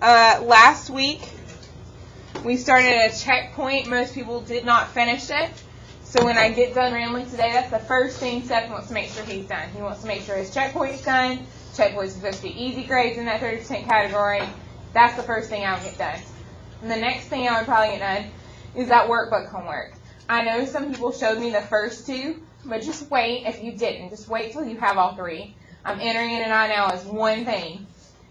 Last week, we started a checkpoint. Most people did not finish it. So when I get done randomly today, that's the first thing Seth wants to make sure he's done. He wants to make sure his checkpoint's done. Checkpoints are supposed to be easy grades in that 30% category. That's the first thing I'll get done. And the next thing I would probably get done is that workbook homework. I know some people showed me the first two, but just wait if you didn't. Just wait till you have all three. I'm entering it in I now as one thing.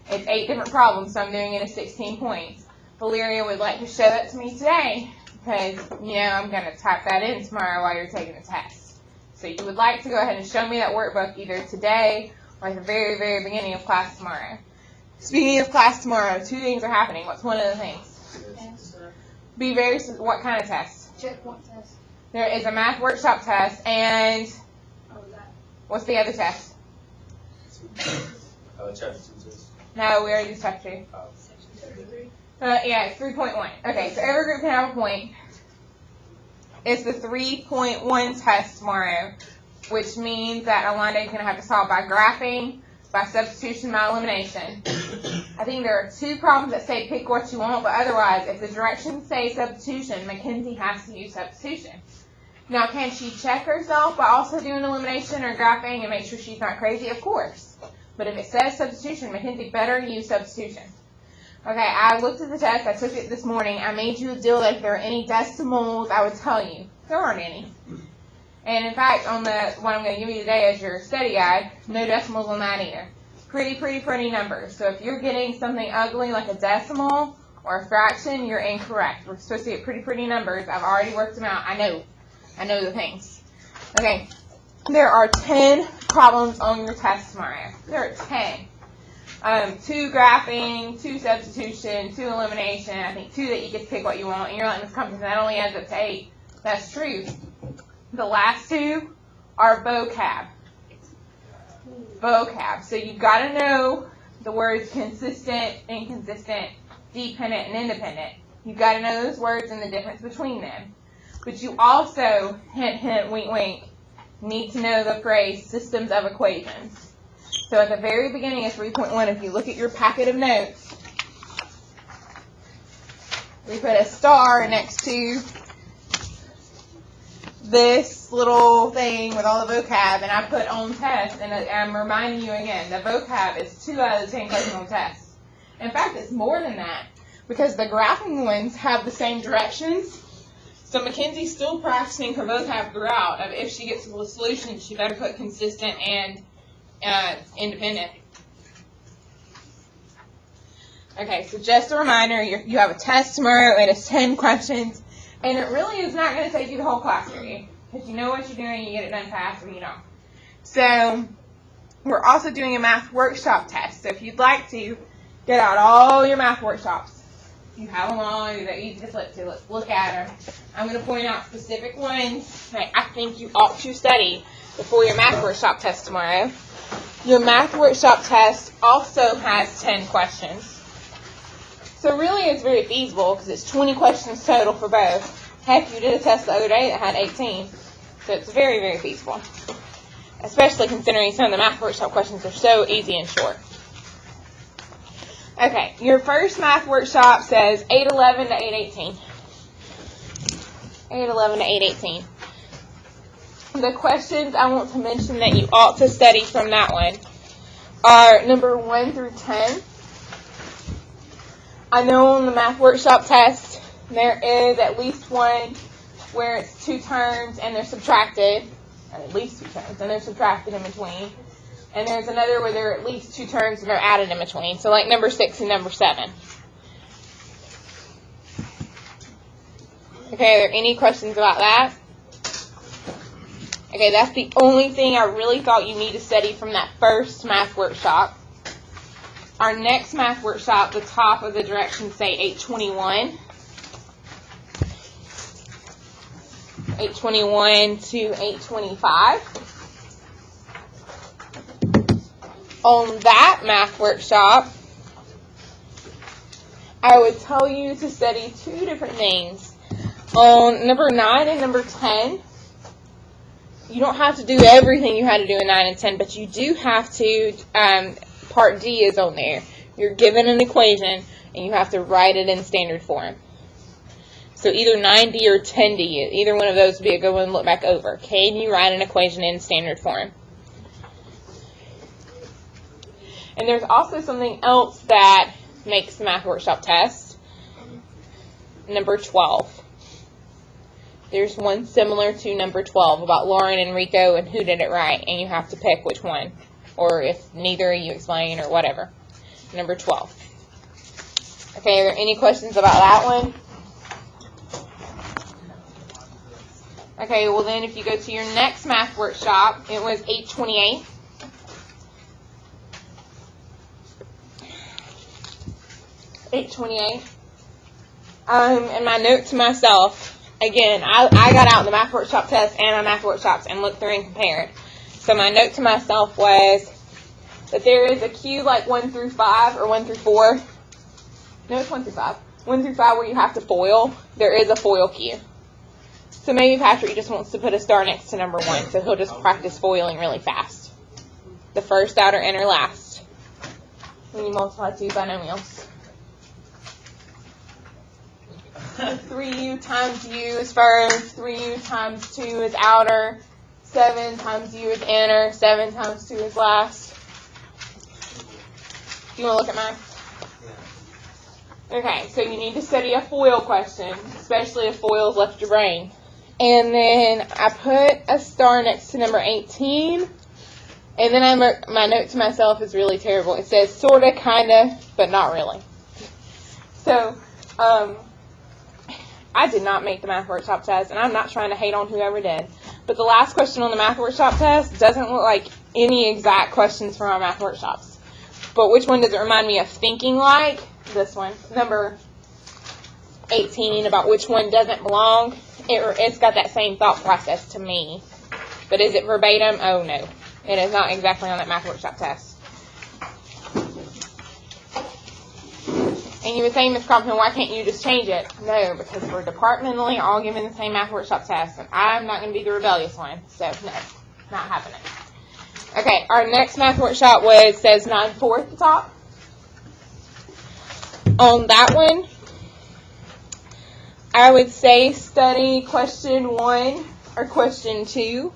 It's 8 different problems, so I'm doing it as 16 points. Valeria would like to show that to me today because, I'm going to type that in tomorrow while you're taking the test. So you would like to go ahead and show me that workbook either today or at the very, very beginning of class tomorrow. Speaking of class tomorrow, 2 things are happening. What's one of the things? What kind of test? Checkpoint test. There is a math workshop test, and what's the other test? Chapter 2. No, we already did chapter 2. Yeah, it's 3.1. Okay, so every group can have a point. It's the 3.1 test tomorrow, which means that Alonda is going to have to solve by graphing, by substitution, by elimination. I think there are 2 problems that say pick what you want, but otherwise, if the directions say substitution, Mackenzie has to use substitution. Now, can she check herself by also doing elimination or graphing and make sure she's not crazy? Of course. But if it says substitution, Mackenzie better use substitution. Okay, I looked at the test. I took it this morning. I made you a deal that if there are any decimals, I would tell you. There aren't any. And in fact, on what I'm going to give you today as your study guide, no decimals on that either. Pretty numbers. So if you're getting something ugly like a decimal or a fraction, you're incorrect. We're supposed to get pretty numbers. I've already worked them out. I know the things. Okay, there are 10 problems on your test tomorrow. There are 10. 2 graphing, 2 substitution, 2 elimination. I think 2 that you get to pick what you want. And you're like, Ms. Compton, that only adds up to 8. That's true. The last 2 are vocab. Vocab. So you've got to know the words consistent, inconsistent, dependent, and independent. You've got to know those words and the difference between them. But you also, hint, hint, wink, wink, need to know the phrase systems of equations. So at the very beginning of 3.1, if you look at your packet of notes, we put a star next to this little thing with all the vocab, and I put on test, and I'm reminding you again, the vocab is 2 out of the 10 questions on test. In fact, it's more than that, because the graphing ones have the same directions. So Mackenzie's still practicing her vocab throughout. If she gets to the solution, she better put consistent and independent. Okay, so just a reminder, you have a test tomorrow. It is 10 questions, and it really is not going to take you the whole class period, because you know what you're doing, you get it done fast, or you don't. So we're also doing a math workshop test. So if you'd like to, get out all your math workshops. You have them all, they're easy to flip to. Let's look at them. I'm going to point out specific ones that I think you ought to study before your math workshop test tomorrow. Your math workshop test also has 10 questions. So really it's very feasible because it's 20 questions total for both. Heck, you did a test the other day that had 18. So it's very feasible. Especially considering some of the math workshop questions are so easy and short. Okay, your first math workshop says 811 to 818. 811 to 818. The questions I want to mention that you ought to study from that one are number 1 through 10. I know on the math workshop test there is at least one where it's 2 terms and they're subtracted, or at least 2 terms, and they're subtracted in between. And there's another where there are at least 2 terms and they're added in between. So like number 6 and number 7. Okay, are there any questions about that? Okay, that's the only thing I really thought you need to study from that first math workshop. Our next math workshop, the top of the directions say 821. 821 to 825. On that math workshop, I would tell you to study 2 different things. On number 9 and number 10, you don't have to do everything you had to do in 9 and 10, but you do have to, part D is on there. You're given an equation. and you have to write it in standard form. So either 9D or 10D, either one of those would be a good one to look back over. Can you write an equation in standard form? And there's also something else that makes the Math Workshop test. Number 12. There's one similar to number 12 about Lauren and Rico and who did it right, and you have to pick which one, or if neither you explain or whatever. Number 12. Okay, are there any questions about that one? Okay, well then if you go to your next Math Workshop, it was 828. And my note to myself, again, I got out the Math Workshop test and my Math Workshops and looked through and compared. So my note to myself was that there is a cue like 1 through 5 or 1 through 4. No, it's 1 through 5. 1 through 5 where you have to FOIL. There is a FOIL cue. So maybe Patrick just wants to put a star next to number 1, so he'll just practice FOILing really fast. The first, outer, inner, last. When you multiply two binomials. 3u times u is first, 3u times 2 is outer, 7 times u is inner, 7 times 2 is last. You want to look at mine? Okay, so you need to study a FOIL question, especially if FOIL's left your brain. And then I put a star next to number 18, and then my note to myself is really terrible. It says sorta, kinda, but not really. So, I did not make the Math Workshop test, and I'm not trying to hate on whoever did. But the last question on the Math Workshop test doesn't look like any exact questions from our Math Workshops. But which one does it remind me of thinking like? This one, number 18, about which one doesn't belong. It's got that same thought process to me. But is it verbatim? Oh, no. It is not exactly on that Math Workshop test. And you would say, Ms. Compton, why can't you just change it? No, because we're departmentally all given the same Math Workshop test, and I'm not going to be the rebellious one. So, no, not happening. Okay, our next Math Workshop says 9-4 at the top. On that one, I would say study question 1 or question 2.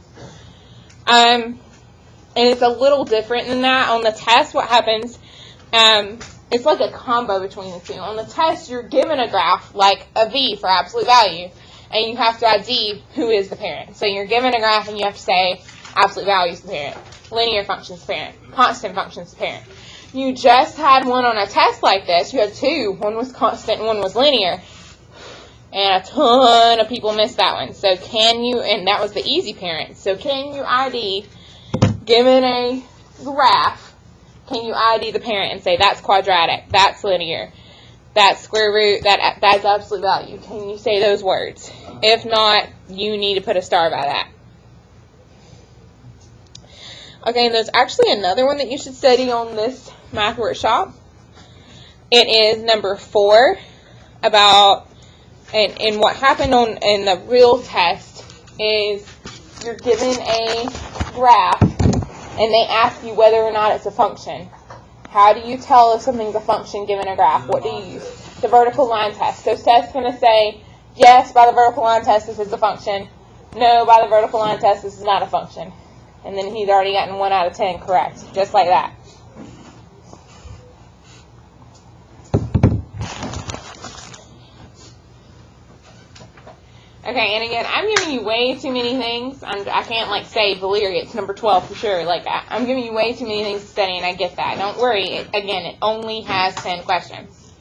And it's a little different than that. On the test, what happens, it's like a combo between the two. On the test, you're given a graph, like a V for absolute value, and you have to ID who is the parent. So you're given a graph, and you have to say absolute value is the parent, linear function is the parent, constant function is the parent. You just had one on a test like this. You had 2. One was constant and one was linear. And a ton of people missed that one. So can you, and that was the easy parent, so can you ID, given a graph, can you ID the parent and say that's quadratic, that's linear, that's square root, that's absolute value? Can you say those words? If not, you need to put a star by that. Okay, and there's actually another one that you should study on this Math Workshop. It is number 4, about, and what happened in the real test is you're given a graph, and they ask you whether or not it's a function. How do you tell if something's a function given a graph? What do you use? The vertical line test. So Seth's going to say, yes, by the vertical line test, this is a function. No, by the vertical line test, this is not a function. And then he's already gotten 1 out of 10 correct, just like that. Okay, and again, I'm giving you way too many things. I can't, say Valeria, it's number 12 for sure. I'm giving you way too many things to study, and I get that. Don't worry. Again, it only has 10 questions.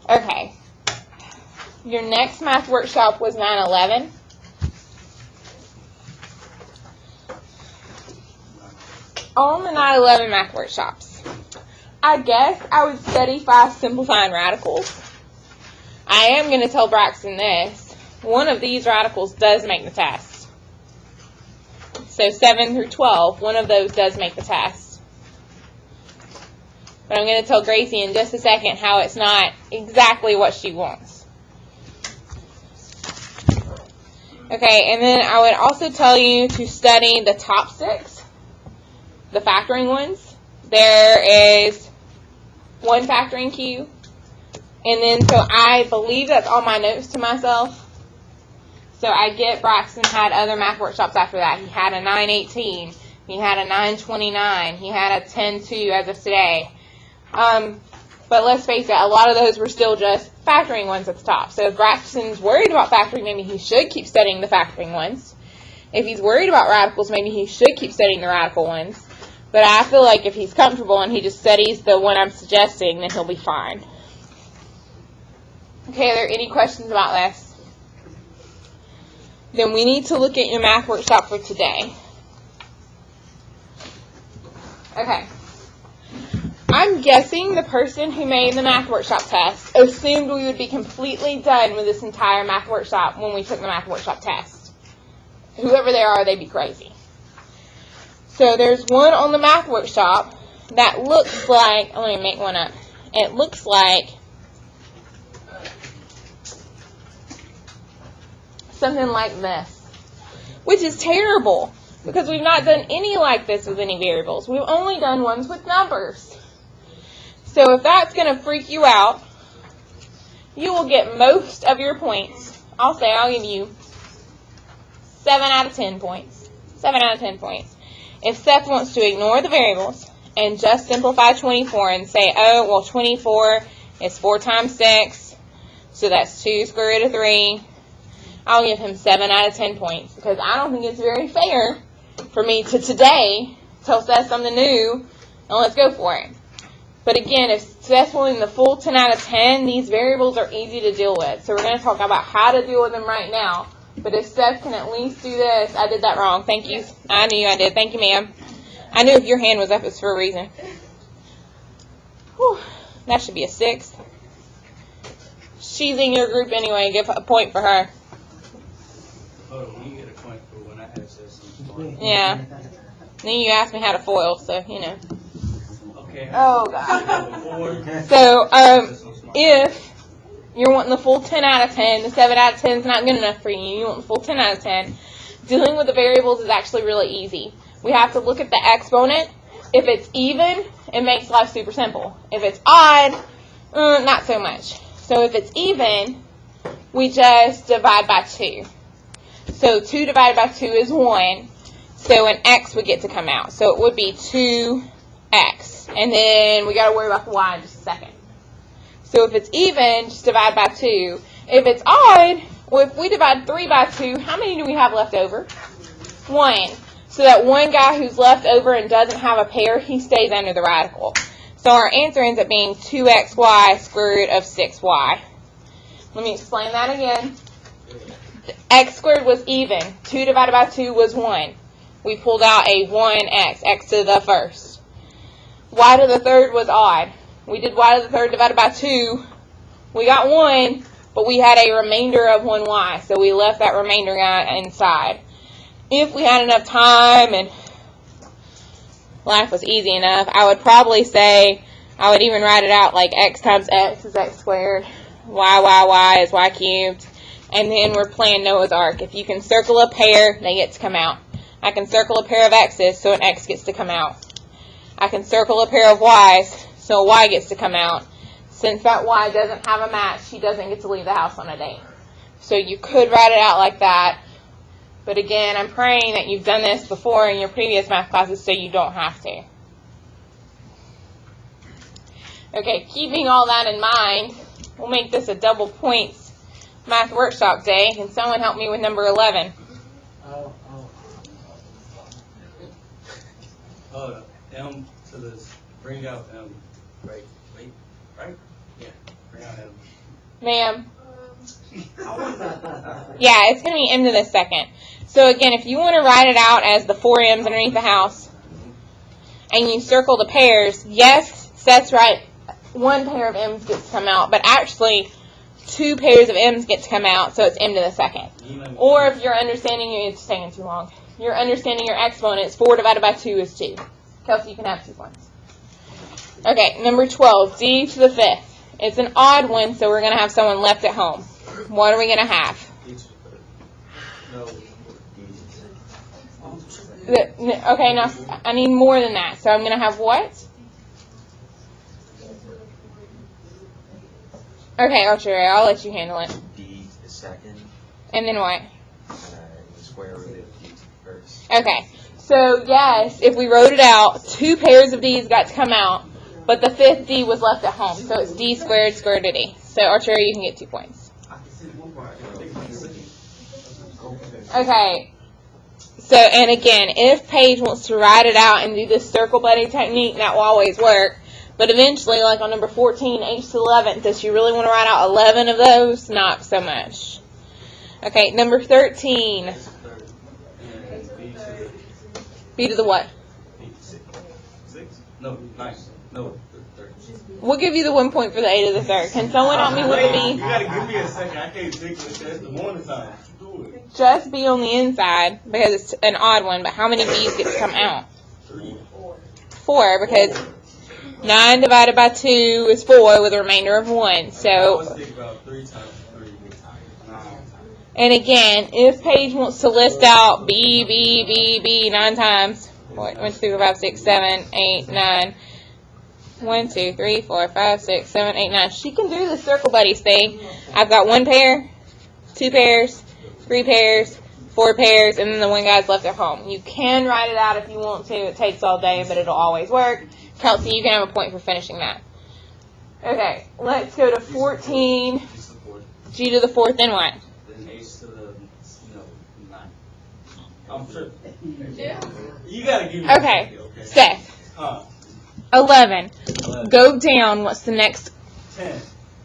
Okay. Your next Math Workshop was 9/11. On the 9/11 Math Workshops, I guess I would study 5 simplifying radicals. I am going to tell Braxton this. One of these radicals does make the test. So 7 through 12, one of those does make the test. But I'm going to tell Gracie in just a second how it's not exactly what she wants. Okay, and then I would also tell you to study the top 6, the factoring ones. There is one factoring cue, And then, so I believe that's all my notes to myself. So I get Braxton had other math workshops after that. He had a 918. He had a 929. He had a 10-2 as of today. But let's face it, a lot of those were still just factoring ones at the top. So if Braxton's worried about factoring, maybe he should keep studying the factoring ones. If he's worried about radicals, maybe he should keep studying the radical ones. But I feel like if he's comfortable and he just studies the one I'm suggesting, then he'll be fine. Okay, are there any questions about this? Then we need to look at your math workshop for today. Okay. I'm guessing the person who made the math workshop test assumed we would be completely done with this entire math workshop when we took the math workshop test. Whoever they are, they'd be crazy. So there's one on the math workshop that looks like, let me make one up. It looks like something like this, which is terrible because we've not done any like this with any variables. We've only done ones with numbers. So if that's going to freak you out, you will get most of your points. I'll give you 7 out of 10 points. 7 out of 10 points. If Seth wants to ignore the variables and just simplify 24 and say, oh, well, 24 is 4 times 6, so that's 2 square root of 3, I'll give him 7 out of 10 points because I don't think it's very fair for me to today tell Seth something new and let's go for it. But again, if Seth's wanting the full 10 out of 10, these variables are easy to deal with. So we're going to talk about how to deal with them right now. But if Seth can at least do this, I did that wrong. Thank you. I knew I did. Thank you, ma'am. I knew if your hand was up, it's for a reason. Whew. That should be a 6. She's in your group anyway. Give a point for her. Oh, you get a point for when I access them. Yeah. Then you asked me how to foil, so, you know. Okay. Oh, God. So, if you're wanting the full 10 out of 10, the 7 out of 10 is not good enough for you. You want the full 10 out of 10. Dealing with the variables is actually really easy. We have to look at the exponent. If it's even, it makes life super simple. If it's odd, not so much. So if it's even, we just divide by 2. So 2 divided by 2 is 1. So an x would get to come out. So it would be 2x. And then we got to worry about the y in just a second. So if it's even, just divide by 2. If it's odd, well, if we divide 3 by 2, how many do we have left over? 1. So that one guy who's left over and doesn't have a pair, he stays under the radical. So our answer ends up being 2xy square root of 6y. Let me explain that again. X squared was even. 2 divided by 2 was 1. We pulled out a 1x, x to the first. Y to the third was odd. We did y to the third divided by 2. We got 1, but we had a remainder of 1y, so we left that remainder guy inside. If we had enough time and life was easy enough, I would probably say, I would even write it out like x times x is x squared, y is y cubed, and then we're playing Noah's Ark. If you can circle a pair, they get to come out. I can circle a pair of x's, so an x gets to come out. I can circle a pair of y's, so a y gets to come out. Since that y doesn't have a match, she doesn't get to leave the house on a date. So you could write it out like that. But again, I'm praying that you've done this before in your previous math classes so you don't have to. Okay, keeping all that in mind, we'll make this a double points math workshop day. Can someone help me with number 11? M to this, bring out M. Right? Yeah, bring out M. Ma'am? Yeah, it's going to be m to the second. So again, if you want to write it out as the 4 m's underneath the house, and you circle the pairs, yes, Seth's right, 1 pair of m's gets to come out, but actually 2 pairs of m's get to come out, so it's m to the second. Or if you're understanding, it's taking too long. You're understanding your exponents, 4 divided by 2 is 2. Kelsey, you can have 2 points. Okay, number 12, d to the 5th. It's an odd one, so we're going to have someone left at home. What are we going to have? Okay, now I need more than that. So I'm going to have what? Okay, Archer, I'll let you handle it. D is second. And then what? Square root of D first. Okay. So, yes, if we wrote it out, 2 pairs of D's got to come out, but the 5th D was left at home. So it's D squared square root of D. So, Archer, you can get 2 points. Okay. So, and again, if Paige wants to write it out and do this circle buddy technique, that will always work. But eventually, like on number 14, H to the 11th, does she really want to write out 11 of those? Not so much. Okay, number 13. B to the what? 6? No, 9. No, 13. We'll give you the 1 point for the A to the 3rd. Can someone help me with the You B? gotta give me a second. I can't think of it. That's the morning time. Do it. Just B on the inside, because it's an odd one, but how many B's get to come out? 3. 4, because 9 divided by 2 is 4 with a remainder of 1. I So, always think about 3 times 3. 9. and again, if Paige wants to list out B, B, B, B 9 times, 1, 2, 3, 4, 5, 6, 7, 8, 9, 1, 2, 3, 4, 5, 6, 7, 8, 9. She can do the circle buddies thing. I've got 1 pair, 2 pairs, 3 pairs, 4 pairs, and then the 1 guy's left at home. You can write it out if you want to. It takes all day, but it'll always work. Kelsey, you can have a point for finishing that. Okay, let's go to 14. Just the 4th. G to the 4th, then what? Then H to the 9. I'm tripping. Yeah. You gotta give me a Okay, second, okay? Seth. 11. 11. Go down. What's the next? 10.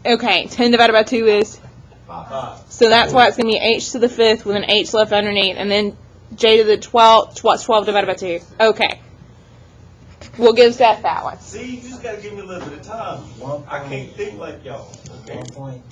Okay, 10 divided by 2 is? 5. So that's why it's going to be H to the 5th with an H left underneath. And then J to the 12th. What's 12 divided by 2? Okay. We'll give Seth that one. See, you just gotta give me a little bit of time. I can't think like y'all. Okay. 1 point.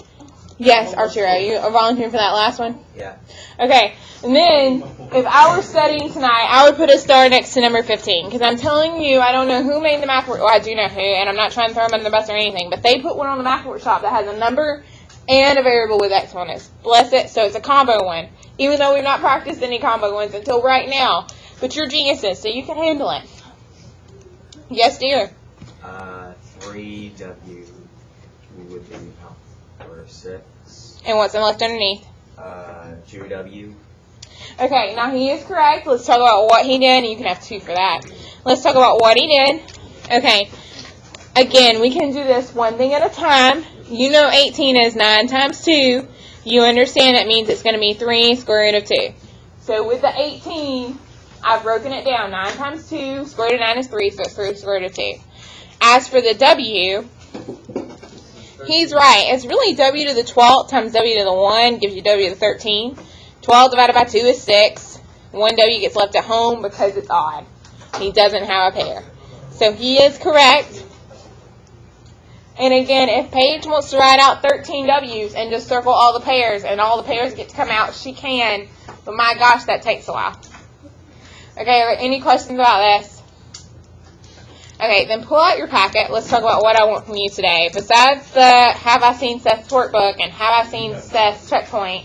Yes, Arturo, you are volunteering for that last one? Yeah. Okay, and then if I were studying tonight, I would put a star next to number 15, because I'm telling you, I don't know who made the math workshop. Well, I do know who, and I'm not trying to throw them under the bus or anything, but they put one on the math workshop that has a number and a variable with X on it. Bless it, so it's a combo one, even though we've not practiced any combo ones until right now. But you're geniuses, so you can handle it. Yes, dear. 3W would be or 6. And what's left underneath? 2W. Okay, now he is correct. Let's talk about what he did, and you can have 2 for that. Let's talk about what he did. Okay, again, we can do this one thing at a time. You know 18 is 9 times 2. You understand that means it's going to be 3 square root of 2. So with the 18, I've broken it down. 9 times 2, square root of 9 is 3, so it's 3 square root of 2. As for the W, he's right. It's really W to the 12th times W to the 1 gives you W to the 13. 12 divided by 2 is 6. 1 W gets left at home because it's odd. He doesn't have a pair. So he is correct. And again, if Paige wants to write out 13 W's and just circle all the pairs and all the pairs get to come out, she can. But my gosh, that takes a while. Okay, are there any questions about this? Okay, then pull out your packet. Let's talk about what I want from you today. Besides the have I seen Seth's workbook and have I seen Seth's checkpoint,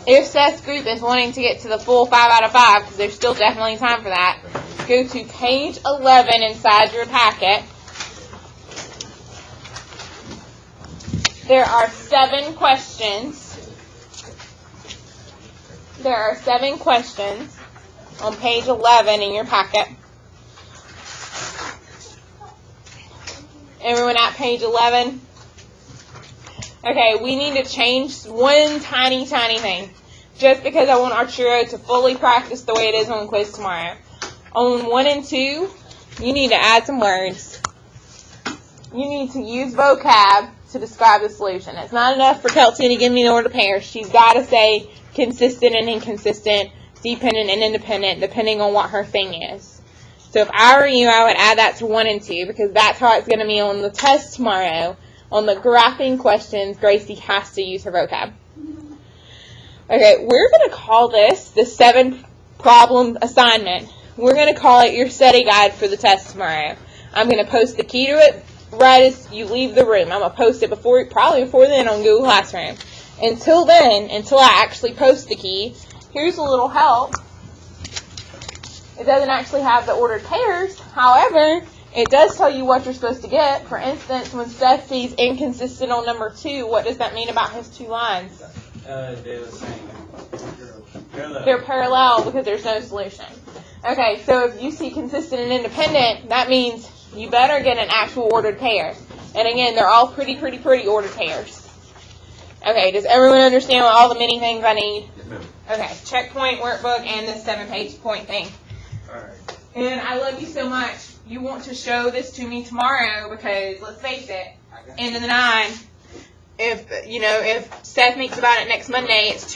if Seth's group is wanting to get to the full 5 out of 5, because there's still definitely time for that, go to page 11 inside your packet. There are 7 questions. There are 7 questions on page 11 in your packet. Everyone at page 11? Okay, we need to change one tiny thing. Just because I want Arturo to fully practice the way it is on quiz tomorrow. On 1 and 2, you need to add some words. You need to use vocab to describe the solution. It's not enough for Kelsey to give me the order pairs. She's got to say consistent and inconsistent, dependent and independent, depending on what her thing is. So if I were you, I would add that to 1 and 2, because that's how it's going to be on the test tomorrow. On the graphing questions, Gracie has to use her vocab. Okay, we're going to call this the 7-problem assignment. We're going to call it your study guide for the test tomorrow. I'm going to post the key to it right as you leave the room. I'm going to post it probably before then on Google Classroom. Until then, until I actually post the key, here's a little help. It doesn't actually have the ordered pairs. However, it does tell you what you're supposed to get. For instance, when Seth sees inconsistent on number 2, what does that mean about his 2 lines? They're the same. Parallel. They're parallel because there's no solution. Okay, so if you see consistent and independent, that means you better get an actual ordered pair. And again, they're all pretty ordered pairs. Okay, does everyone understand all the many things I need? Okay, checkpoint workbook and this 7-page point thing. Alright. And I love you so much. You want to show this to me tomorrow because, let's face it, end of the 9, if Seth thinks about it next Monday, it's